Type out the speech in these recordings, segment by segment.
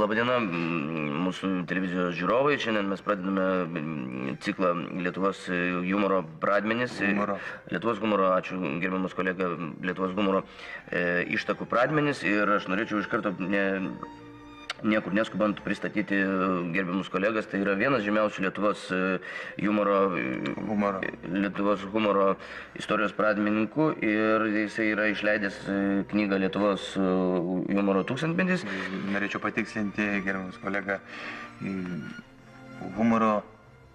Labadiena, mūsų televizijos žiūrovai. Šiandien mes pradedame ciklą Lietuvos humoro pradmenys. Lietuvos humoro, ačiū gerbiamas kolega, Lietuvos humoro ištakų pradmenys. Ir aš norėčiau iš karto niekur neskubant pristatyti gerbiamus kolegas. Tai yra vienas žymiausių Lietuvos humoro istorijos pradmenininkų ir jisai yra išleidęs knygą Lietuvos humoro tūkstantmetis. Norėčiau patikslinti, gerbiamas kolega, humoro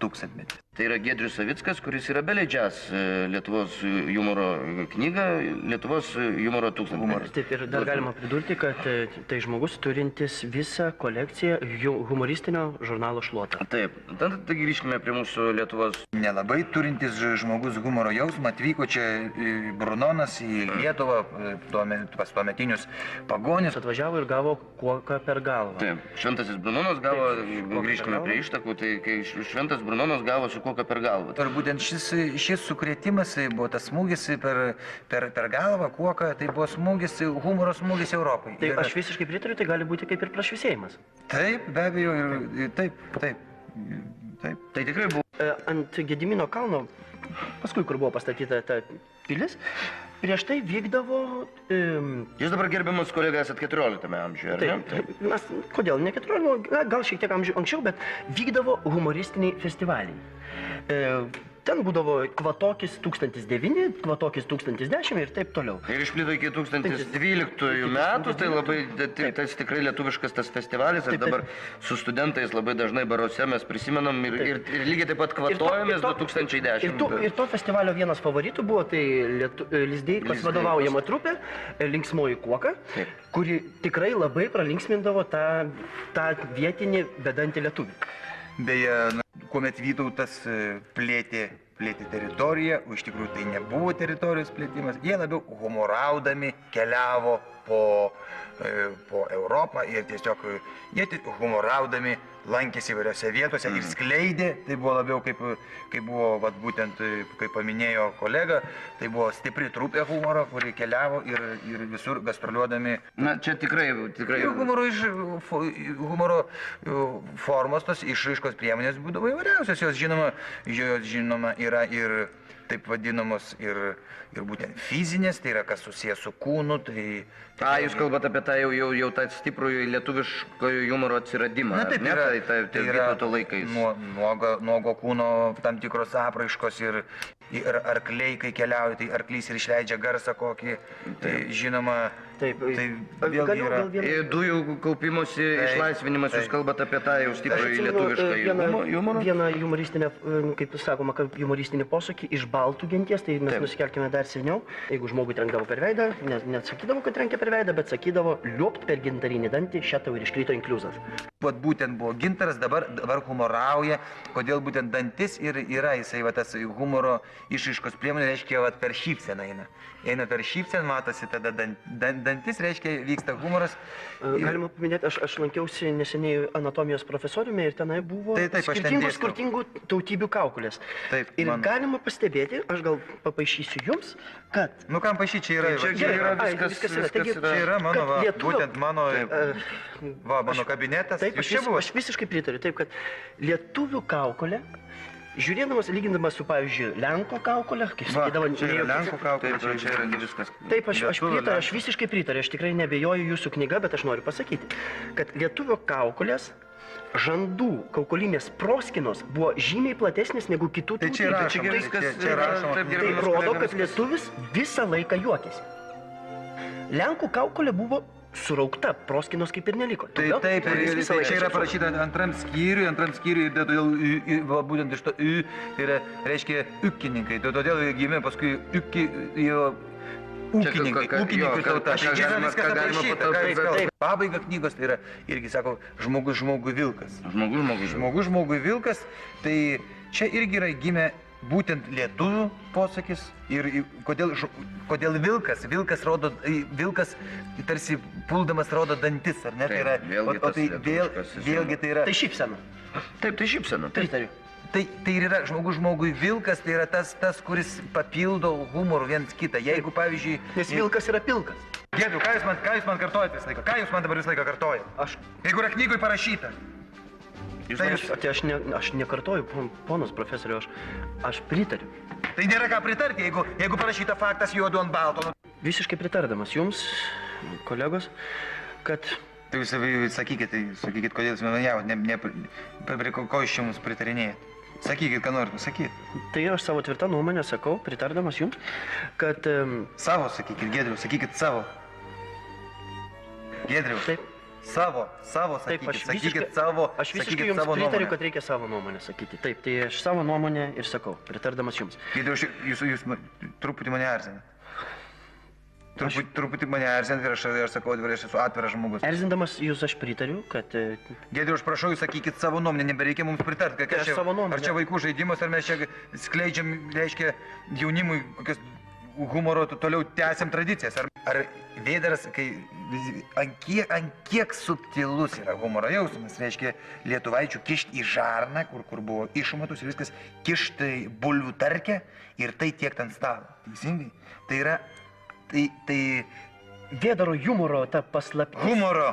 tūkstantmetis. Tai yra Giedrius Savickas, kuris yra beleidžiąs Lietuvos humoro knygą Lietuvos humoro tūkstantmetis. Taip, ir dar galima pridurti, kad tai žmogus turintis visą kolekciją humoristinio žurnalo Šluota. Taip, tada grįžkime prie mūsų Lietuvos. Nelabai turintis žmogus humoro jausmą atvyko čia Brunonas į Lietuvą pas tuometinius pagonis. Atvažiavo ir gavo kuoką per galvą. Taip, šventasis Brunonas gavo, grįžkime prie ištakų, tai kai šventas Brunonas gavo su kuoka per galvą. Ir būtent šis sukrėtimas buvo tas smūgis per galvą, kuoką, tai buvo smūgis, humoro smūgis Europai. Tai aš visiškai pritariu, tai gali būti kaip ir prašvisėjimas. Taip, be abejo, taip. Tai tikrai buvo. Ant Gedimino kalno, paskui kur buvo pastatyta ta pilis, prieš tai vykdavo... Jūs dabar gerbiamas kolega esat 14 amžiuje, ar ne? Taip, mes, kodėl ne 14, gal šiek tiek anksčiau, bet vykdavo humoristiniai festivaliai. Ten būdavo Kvatokis 1009, Kvatokis 1010 ir taip toliau. Ir išplito iki 2012 metų, tai labai, tas tikrai lietuviškas tas festivalis, ir dabar su studentais labai dažnai baruose mes prisimenam ir lygiai taip pat kvatojomės 2010. Ir to festivalio vienas favoritų buvo tai Lizdeikos vadovaujama trupė, Linksmoji kuoka, kuri tikrai labai pralinksmindavo tą vietinį bedantį lietuvį. Beje, kuomet Vytautas plėtė teritoriją, o iš tikrųjų tai nebuvo teritorijos plėtimas, jie labiau humoraudami keliavo po Europą ir tiesiog jie humoraudami lankėsi įvairiose vietose ir skleidė, tai buvo labiau kaip buvo, vat, būtent, kaip paminėjo kolega, tai buvo stipri trupė humoro, kuri keliavo ir visur gastroliuodami. Na, čia tikrai. Humoro formos, tos išraiškos priemonės būdavo įvairiausios, jos žinoma yra ir taip vadinamos ir būtent fizinės, tai yra kas susijęs su kūnu, tai... Jūs kalbate apie tą jau tą stiprų lietuviškojo humoro atsiradimą, na, taip, ne? Tai yra to laikais. Nuogo kūno tam tikros apraiškos ir arkliai, kai keliauja, tai arklys ir išleidžia garsą kokį, tai žinoma... Taip, tai vėlgi yra... Dujų kaupimosi išlaisvinimas, jūs kalbate apie tą jau stiprų lietuvišką humorą? Vieną humoristinę, kaip sakoma, humoristinį posakį iš baltų genties, tai mes nusikelkime dar seniau. Jeigu žmogui trenkdavo per veidą, nesakydavo, kad trenkia per veidą, bet sakydavo, liuopt per gintarinį dantį, šetau ir iškrito inkliuzas. Būtent buvo gintaras, dabar humorauja, kodėl būtent dantis ir yra jisai, tas humoro išraiškos priemonė, reiškia, per šypseną eina. Eina per šypseną, matosi tada dantis, reiškia, vyksta humoras. Galima paminėti, aš lankiausi neseniai anatomijos profesoriumi ir tenai buvo skirtingų tautybių kaukulės. Ir galima pastebėti, aš gal papaišysiu jums, kad... Nu, kam paaišyti, čia yra viskas yra. Čia yra mano, būtent mano kabinetas. Taip, aš visiškai pritariu, taip, kad lietuvių kaukolė, žiūrėdamas, lygindamas su, pavyzdžiui, Lenko kaukolė, kaip sakydavo... Čia yra Lenko kaukolė, čia yra viskas. Taip, aš visiškai pritariu, aš tikrai nebejoju jūsų knyga, bet aš noriu pasakyti, kad lietuvių kaukolės žandų kaukolinės proskinos buvo žymiai platesnės negu kitų tautybių. Tai rodo, kad lietuvis visą laiką juokėsi. Lenkų kaukolė buvo suraukta, proskinos kaip ir neliko. Taip, čia yra parašyta antram skyriui, ir todėl būtent iš to tai reiškia ūkininkai, todėl gimė paskui ūkininkai tauta. Čia yra viskas aprašyta. Pabaiga knygos tai yra, irgi sako, žmogus žmogui vilkas. Žmogus žmogui vilkas, tai čia irgi yra gimė būtent lietuvių posakis ir kodėl vilkas tarsi puldamas rodo dantis, ar ne? Vėlgi tai yra... Tai šypsena. Taip, tai šypsena. Pritariu. Tai ir yra žmogui vilkas, tai yra tas, kuris papildo humorų viens kitą. Jeigu, pavyzdžiui... Nes vilkas yra pilkas. Giedriau, ką jūs man kartojate visą laiką? Ką jūs man dabar visą laiką kartojate? Jeigu yra knygoj parašyta. Aš nekartoju, ponas profesoriu, aš pritariu. Tai nėra ką pritarti, jeigu parašyta faktas juodu ant balto. Visiškai pritardamas jums, kolegos, kad... Tai jūs sakykit, kodėl jūs manėjot, prie ko iš čia mums pritarinėjate. Sakykit, ką norit pasakyti. Tai aš savo tvirtą nuomonę sakau, pritardamas jums, kad... Savo sakykit, Giedriau, sakykit savo. Giedriau. Taip. Savo sakykit, sakykit savo. Aš visiškai jums pritariu, kad reikia savo nuomonę sakyti. Taip, tai aš savo nuomonę ir sakau, pritardamas jums. Giedriau, jūs truputį mane erzinat. Truputį mane erzinat ir aš sakau, aš esu atviras žmogus. Erzindamas jūs aš pritariu, kad... Giedriau, aš prašau jūs sakykit savo nuomonę, nebereikia mums pritarti. Ar čia vaikų žaidimas, ar mes čia skleidžiam, reiškia, jaunimui kokias humoro, toliau tęsiam tradicijas. Ar Vėdaras, ant kiek subtilus yra humoro jausmas, reiškia, lietuvaičių kišti į žarną, kur buvo išmatus ir viskas, kišti bulvių tarkę ir tai tiekt ant stalo. Teisingai? Tai yra, tai... Vėdaro humoro ta paslaptis... Humoro!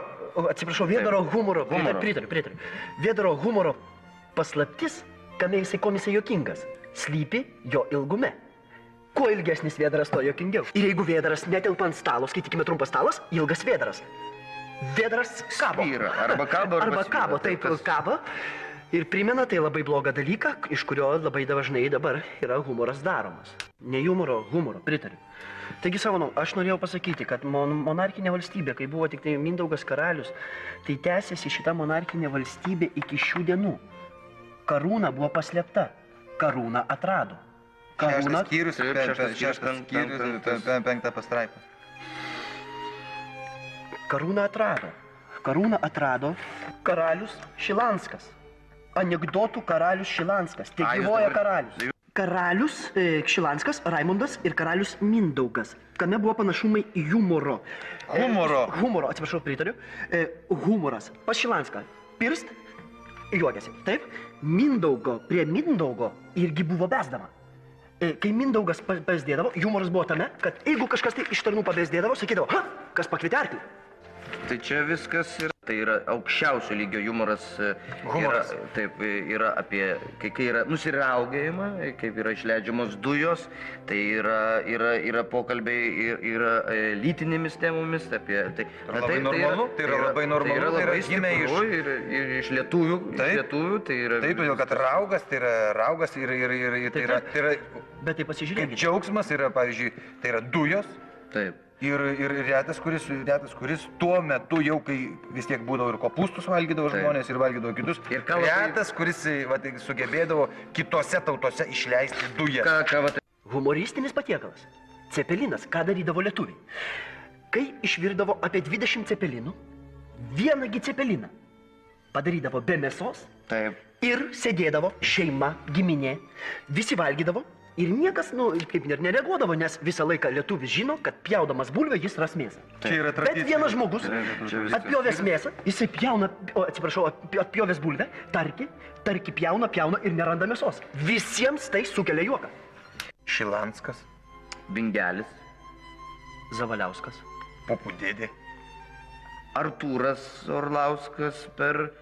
Atsiprašau, Vėdaro humoro... Pritariu. Vėdaro humoro paslaptis, kame jisai komisai juokingas, slypi jo ilgume. Kuo ilgesnis Vėdaras, to juokingiau. Ir jeigu Vėdaras netelpa ant stalo, skaitykime trumpas stalas, ilgas Vėdaras. Vėdaras kabo. Arba kabo, taip, kabo. Ir primena tai labai blogą dalyką, iš kurio labai dažnai dabar yra humoras daromas. Ne humoro, pritariu. Taigi, aš norėjau pasakyti, kad monarchinė valstybė, kai buvo tik tai Mindaugas karalius, tai tęsiasi šita monarchinė valstybė iki šių dienų. Karūna buvo paslėpta, karūną atrado. Šeštas skyrius, penktą pastraipą. Karūną atrado karalius Šilanskas. Anekdotų karalius Šilanskas. Tai gyvoja karalius. Karalius Šilanskas, Raimundas ir karalius Mindaugas. Kame buvo panašumai humoro. Humoro, atsiprašau, pritariu. Humoras. Pas Šilanską. Pirst, juokiasi. Taip? Prie Mindaugo irgi buvo bezdama. Kai Mindaugas bezdėdavo, humoras buvo tame, kad jeigu kažkas tai iš tarnų pabezdėdavo, sakydavo, kas pakvietė arklį? Tai čia viskas yra, tai yra aukščiausio lygio humoras. Taip, yra apie, kai yra nusiraugėjama, kaip yra išleidžiamos dujos, tai yra pokalbiai, yra lytinėmis temomis, apie... Tai yra labai normalu, tai yra stipru ir iš lietuvių, Taip, todėl kad raugas, tai yra raugas ir tai yra... Bet tai pasižiūrėkite. Kaip džiaugsmas yra, pavyzdžiui, tai yra dujos. Taip. Ir retas, kuris tuo metu jau, kai vis tiek būdavo ir kopūstus valgydavo žmonės ir valgydavo kitus, retas, kuris sugebėdavo kitose tautose išleisti dujas. Humoristinis patiekalas. Cepelinas, ką darydavo lietuviai? Kai išvirdavo apie 20 cepelinų, vienągi cepeliną padarydavo be mėsos ir sėdėdavo šeima, giminė, visi valgydavo. Ir niekas, kaip ir nereaguodavo, nes visą laiką lietuvis žino, kad pjaudamas bulvę jis ras mėsą. Bet vienas žmogus atpjovęs mėsą, jisai atpjovęs bulvę, tarki pjauna ir neranda mėsos. Visiems tai sukelia juoką. Šilanskas. Bingelis. Zavaliauskas. Popudėdė. Artūras Orlauskas per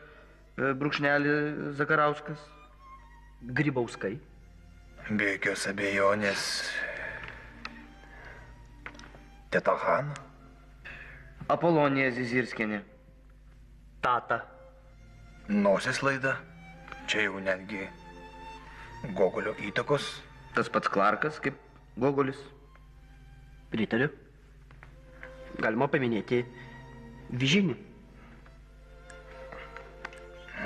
brūkšnelį Zakarauskas. Grybauskai. Be jokios abejonės, Teta Hana. Apolonija Zizirskienė. Tata. Nosies laida. Čia jau netgi Gogolio įtakos. Tas pats Clarkas kaip Gogolis. Pritariu. Galima paminėti Vižinį.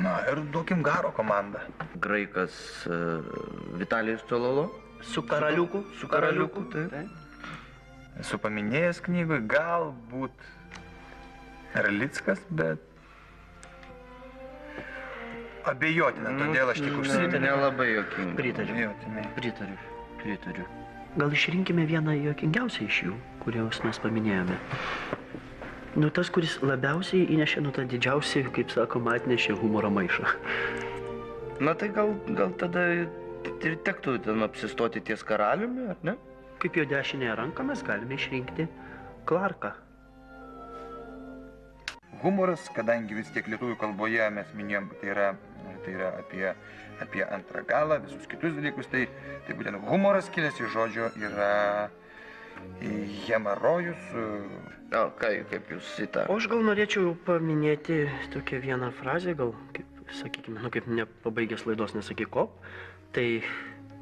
Na ir duokim garo komandą. Graikas Vitalijus Cololo. Su karaliuku. Taip. Esu paminėjęs knygui, galbūt Erlickas, bet abejotina, todėl aš tik užsiminė. Nelabai juokinga. Pritariu. Gal išrinkime vieną juokingiausią iš jų, kuriuos mes paminėjome. Tas, kuris labiausiai įnešė, tą didžiausiai, kaip sakoma, atnešė humoro maišą. Na tai gal tada ir tektų ten apsistoti ties karaliumi, ar ne? Kaip jo dešinėje ranką mes galime išrinkti Clarką. humoras, kadangi vis tiek lietuvių kalboje mes minėjom, tai yra apie antrą galą, visus kitus dalykus, tai būtent humoras kilęs iš žodžio yra hemarojus. O, kaip jūs į tą? O aš gal norėčiau paminėti tokią vieną frazę, gal, kaip, sakykime, kaip nepabaigęs laidos nesakyk ko, tai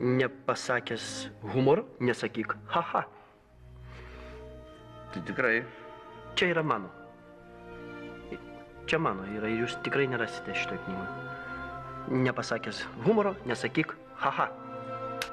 nepasakęs humor, nesakyk haha. Tai tikrai. Čia yra mano. Čia mano yra ir jūs tikrai nerasite šitoj knygoje. Nepasakęs humoro, nesakyk haha.